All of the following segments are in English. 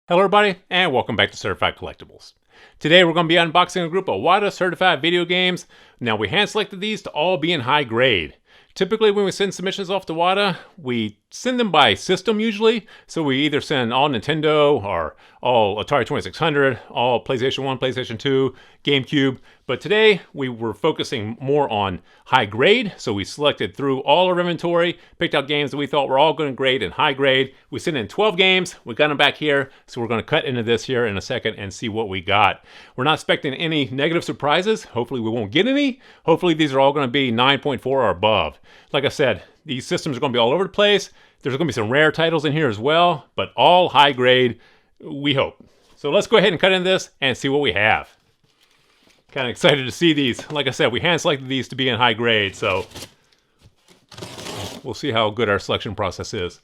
Hello everybody, and welcome back to Certified Collectibles. Today we're going to be unboxing a group of WATA certified video games. Now we hand selected these to all be in high grade. Typically when we send submissions off to WATA, we send them by system usually. So we either send all Nintendo or all Atari 2600, all PlayStation 1, PlayStation 2, GameCube. But today we were focusing more on high grade. So we selected through all our inventory, picked out games that we thought were all going to grade in high grade. We sent in 12 games. We got them back here. So we're going to cut into this here in a second and see what we got. We're not expecting any negative surprises. Hopefully we won't get any. Hopefully these are all going to be 9.4 or above. Like I said, these systems are going to be all over the place. There's going to be some rare titles in here as well, but all high grade, we hope. So let's go ahead and cut into this and see what we have. Kind of excited to see these. Like I said, we hand selected these to be in high grade, so we'll see how good our selection process is.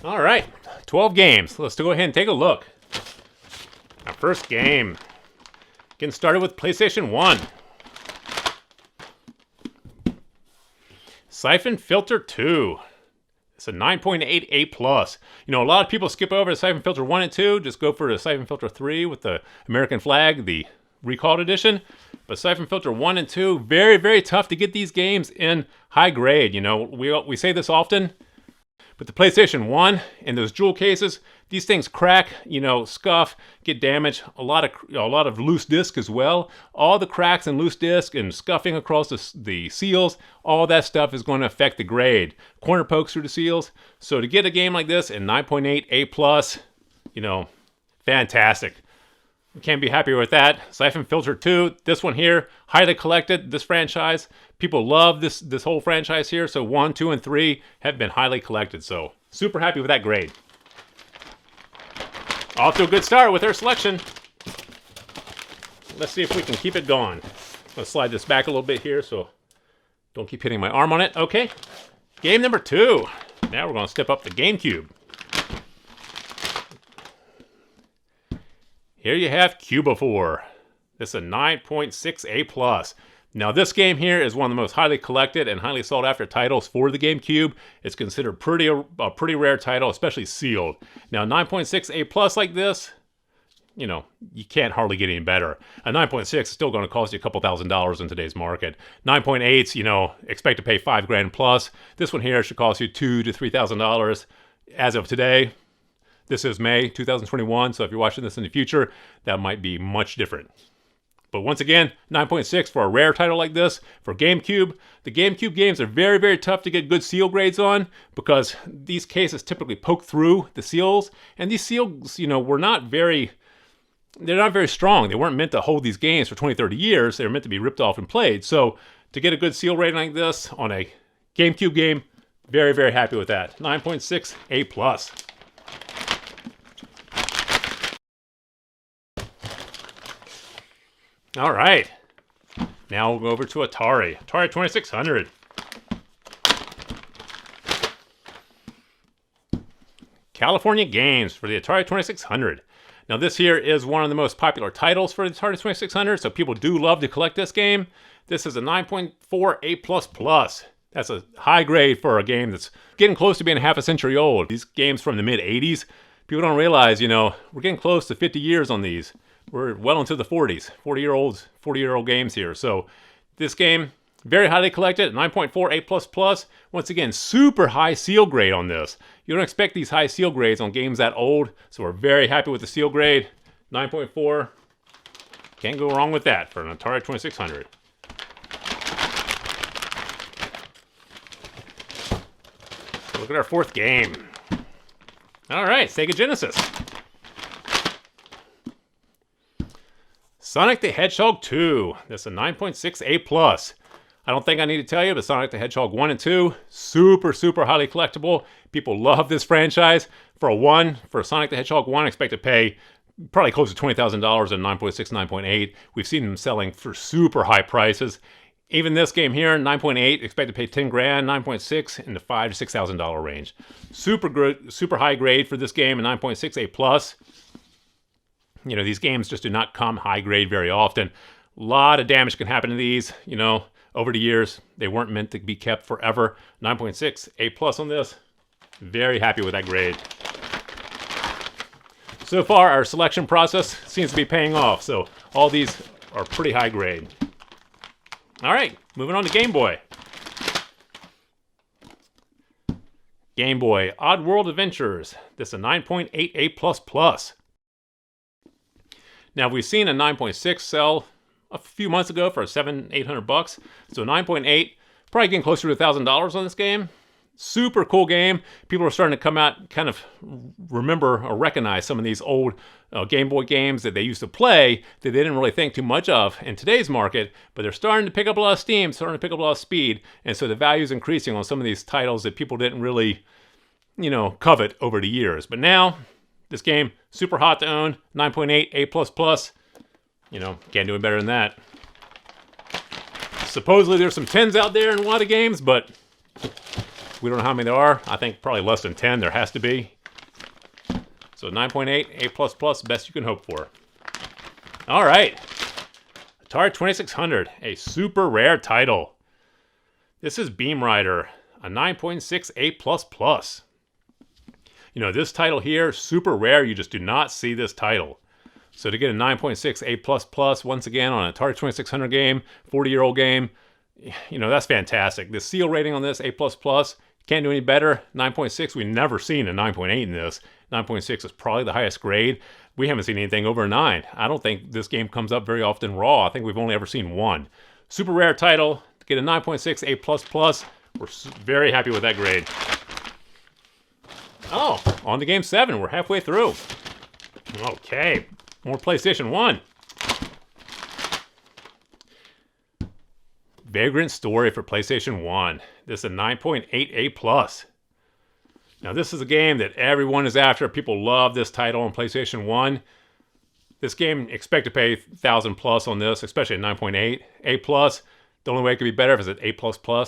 All right, 12 games. Let's go ahead and take a look. Our first game. Getting started with PlayStation 1. Siphon Filter 2. It's a 9.88+. You know, a lot of people skip over to Siphon Filter 1 and 2. Just go for the Siphon Filter 3 with the American flag, the recalled edition. But Siphon Filter 1 and 2, very, very tough to get these games in high grade. You know, we say this often. But the PlayStation 1 and those jewel cases, these things crack, you know, scuff, get damaged. A lot of loose disc as well. All the cracks and loose disc and scuffing across the seals, all that stuff is going to affect the grade. Corner pokes through the seals. So to get a game like this in 9.8 A+, you know, fantastic. We can't be happier with that. Siphon Filter 2, this one here, highly collected, this franchise. People love this whole franchise here, so 1, 2, and 3 have been highly collected, so super happy with that grade. Off to a good start with our selection. Let's see if we can keep it going. Let's slide this back a little bit here so don't keep hitting my arm on it. Okay, game number 2. Now we're going to step up the GameCube. Here you have Cubophore. This is a 9.6 A+. Now this game here is one of the most highly collected and highly sought after titles for the GameCube. It's considered a pretty rare title, especially sealed. Now 9.6 A+ like this, you know, you can't hardly get any better. A 9.6 is still going to cost you a couple $1,000s in today's market. 9.8s, you know, expect to pay $5,000 plus. This one here should cost you $2,000 to $3,000 as of today. This is May 2021, so if you're watching this in the future, that might be much different. But once again, 9.6 for a rare title like this. For GameCube, the GameCube games are very, very tough to get good seal grades on because these cases typically poke through the seals. And these seals, you know, they're not very strong. They weren't meant to hold these games for 20, 30 years. They were meant to be ripped off and played. So to get a good seal rating like this on a GameCube game, very, very happy with that. 9.6 A+. All right, now we'll go over to Atari 2600. California Games for the Atari 2600. Now this here is one of the most popular titles for the Atari 2600, so people do love to collect this game. This is a 9.4 A++. That's a high grade for a game that's getting close to being half a century old. These games from the mid-80s, people don't realize, you know, we're getting close to 50 years on these. We're well into the 40s, 40-year-old games here. So this game, very highly collected, 9.4 A++. Once again, super high seal grade on this. You don't expect these high seal grades on games that old, so we're very happy with the seal grade. 9.4, can't go wrong with that for an Atari 2600. Look at our fourth game. All right, Sega Genesis. Sonic the Hedgehog 2. That's a 9.6 A+. I don't think I need to tell you, but Sonic the Hedgehog 1 and 2, super, super highly collectible. People love this franchise. For Sonic the Hedgehog 1, expect to pay probably close to $20,000 at 9.6, 9.8. We've seen them selling for super high prices. Even this game here, 9.8, expect to pay 10 grand, 9.6 in the $5,000 to $6,000 range. Super good, super high grade for this game, a 9.6 A+. You know, these games just do not come high grade very often. A lot of damage can happen to these, you know, over the years. They weren't meant to be kept forever. 9.6, A+ on this. Very happy with that grade. So far, our selection process seems to be paying off, so all these are pretty high grade. All right, moving on to Game Boy. Game Boy Oddworld Adventures. This is a 9.8 A++. Now, we've seen a 9.6 sell a few months ago for $700-800. So 9.8, probably getting closer to $1,000 on this game. Super cool game. People are starting to come out, kind of remember or recognize some of these old Game Boy games that they used to play that they didn't really think too much of in today's market, but they're starting to pick up a lot of steam, starting to pick up a lot of speed, and so the value is increasing on some of these titles that people didn't really, you know, covet over the years. But now, this game, super hot to own, 9.8 A++. You know, can't do any better than that. Supposedly there's some 10s out there in a lot of games, but we don't know how many there are. I think probably less than 10 there has to be. So 9.8 A++, best you can hope for. All right. Atari 2600, a super rare title. This is Beam Rider, a 9.6 A++. You know, this title here, super rare. You just do not see this title. So to get a 9.6 A++, once again, on an Atari 2600 game, 40-year-old game, you know, that's fantastic. The seal rating on this, A++, can't do any better. 9.6, we've never seen a 9.8 in this. 9.6 is probably the highest grade. We haven't seen anything over a 9. I don't think this game comes up very often raw. I think we've only ever seen one. Super rare title. To get a 9.6 A++, we're very happy with that grade. Oh, on to Game 7. We're halfway through. Okay, more PlayStation 1. Vagrant Story for PlayStation 1. This is a 9.8 A+. Now, this is a game that everyone is after. People love this title on PlayStation 1. This game, expect to pay $1,000+ on this, especially at 9.8 A+. The only way it could be better if it's at A++,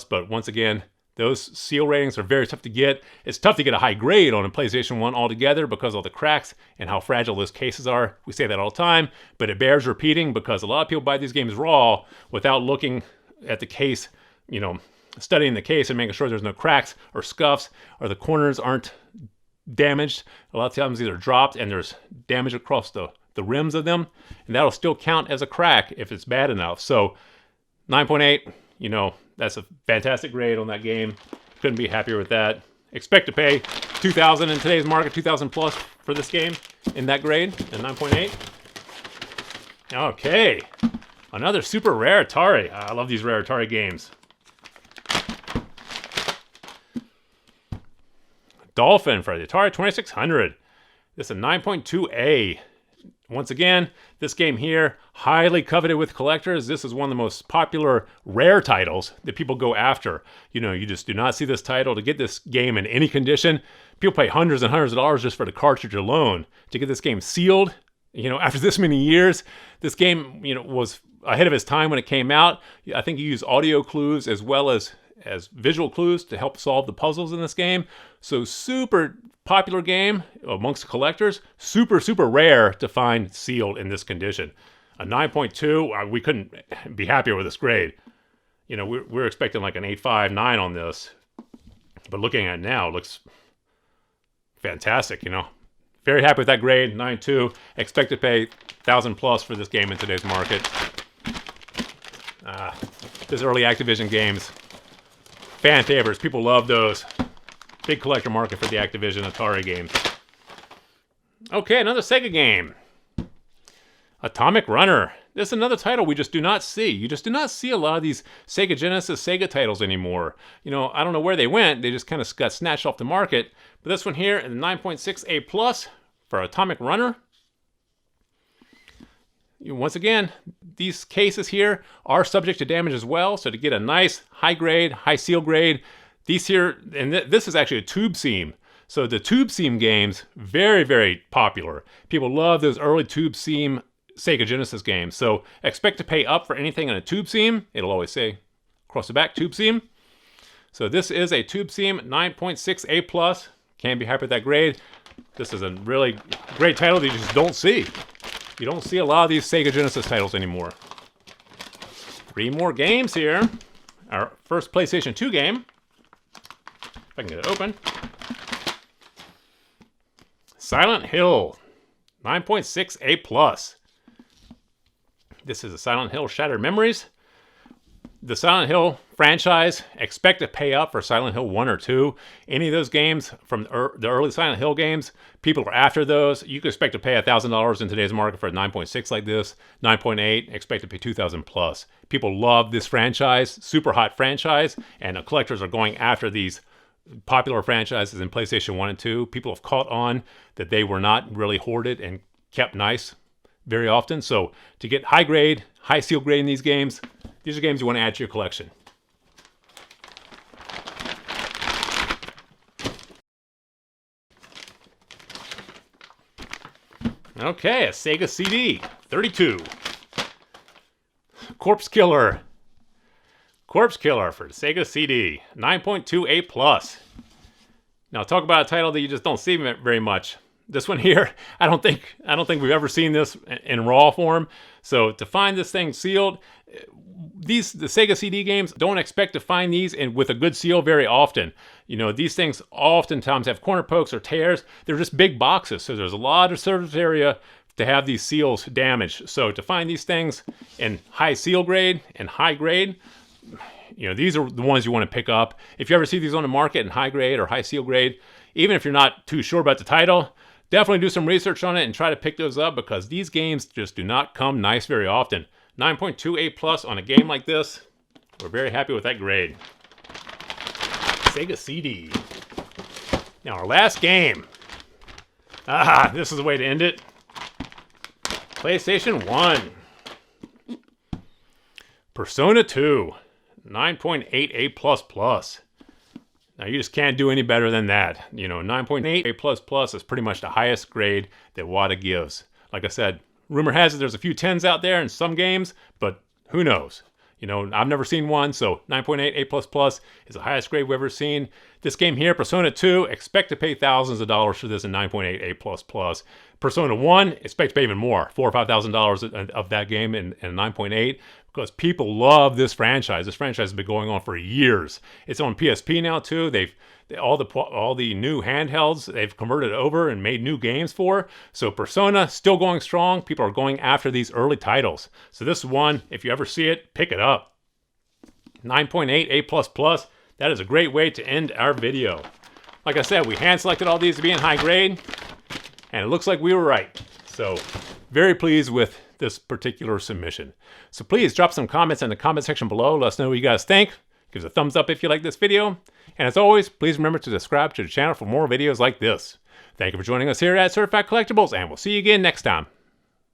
but once again, those seal ratings are very tough to get. It's tough to get a high grade on a PlayStation 1 altogether because of the cracks and how fragile those cases are. We say that all the time, but it bears repeating because a lot of people buy these games raw without looking at the case, you know, studying the case and making sure there's no cracks or scuffs or the corners aren't damaged. A lot of times these are dropped and there's damage across the rims of them, and that'll still count as a crack if it's bad enough. So 9.8, you know, that's a fantastic grade on that game. Couldn't be happier with that. Expect to pay $2,000 in today's market, $2,000+ for this game in that grade, and 9.8. Okay, another super rare Atari. I love these rare Atari games. Dolphin for the Atari 2600. This is a 9.2A. Once again, this game here, highly coveted with collectors. This is one of the most popular rare titles that people go after. You know, you just do not see this title. To get this game in any condition, people pay hundreds and hundreds of dollars just for the cartridge alone. To get this game sealed, you know, after this many years, this game, you know, was ahead of its time when it came out. I think you use audio clues as well as visual clues to help solve the puzzles in this game. So super popular game amongst collectors. Super, super rare to find sealed in this condition. A 9.2, we couldn't be happier with this grade. You know, we're expecting like an 8.5, 9 on this. But looking at it now, it looks fantastic, you know. Very happy with that grade, 9.2. Expect to pay $1,000+ for this game in today's market. This early Activision games. Fan favorites. People love those. Big collector market for the Activision Atari games. Okay, another Sega game. Atomic Runner. This is another title we just do not see. You just do not see a lot of these Sega Genesis, Sega titles anymore. You know, I don't know where they went. They just kind of got snatched off the market. But this one here, the 9.6 A+ for Atomic Runner. Once again, these cases here are subject to damage as well. So to get a nice high grade, high seal grade, these here, and this is actually a tube seam. So the tube seam games, very, very popular. People love those early tube seam Sega Genesis games. So expect to pay up for anything in a tube seam. It'll always say across the back, tube seam. So this is a tube seam, 9.6 A+. Can't be happy with that grade. This is a really great title that you just don't see. You don't see a lot of these Sega Genesis titles anymore. 3 more games here. Our first PlayStation 2 game. If I can get it open. Silent Hill. 9.6 A+. This is a Silent Hill Shattered Memories. The Silent Hill franchise, expect to pay up for Silent Hill 1 or 2. Any of those games from the early Silent Hill games, people are after those. You can expect to pay $1,000 in today's market for a 9.6 like this. 9.8, expect to pay $2,000 plus. People love this franchise, super hot franchise, and collectors are going after these popular franchises in PlayStation 1 and 2. People have caught on that they were not really hoarded and kept nice very often. So to get high grade, high seal grade in these games, these are games you want to add to your collection. Okay, a Sega CD, 32. Corpse Killer. Corpse Killer for Sega CD, 9.2 A+. Now talk about a title that you just don't see very much. This one here, I don't think we've ever seen this in raw form. So to find this thing sealed, the Sega CD games, don't expect to find these with a good seal very often. You know, these things oftentimes have corner pokes or tears. They're just big boxes, so there's a lot of surface area to have these seals damaged. So to find these things in high seal grade and high grade, you know, these are the ones you want to pick up. If you ever see these on the market in high grade or high seal grade, even if you're not too sure about the title, definitely do some research on it and try to pick those up, because these games just do not come nice very often. 9.2 A+ on a game like this. We're very happy with that grade. Sega CD. Now our last game. This is the way to end it. PlayStation 1. Persona 2. 9.8 A++. Now you just can't do any better than that. You know, 9.8 A++ is pretty much the highest grade that WATA gives. Like I said, rumor has it there's a few 10s out there in some games, but who knows? You know, I've never seen one, so 9.8 A++ is the highest grade we've ever seen. This game here, Persona 2, expect to pay thousands of dollars for this in 9.8 A++. Persona 1, expect to pay even more, $4,000 or $5,000 of that game in 9.8, because people love this franchise. This franchise has been going on for years. It's on PSP now too. All the new handhelds they've converted over and made new games for. So Persona still going strong. People are going after these early titles. So this one, if you ever see it, pick it up. 9.8 A++. That is a great way to end our video. Like I said, we hand selected all these to be in high grade, and it looks like we were right. So very pleased with this particular submission. So please drop some comments in the comment section below. Let us know what you guys think. Give us a thumbs up if you like this video. And as always, please remember to subscribe to the channel for more videos like this. Thank you for joining us here at Certified Collectibles, and we'll see you again next time.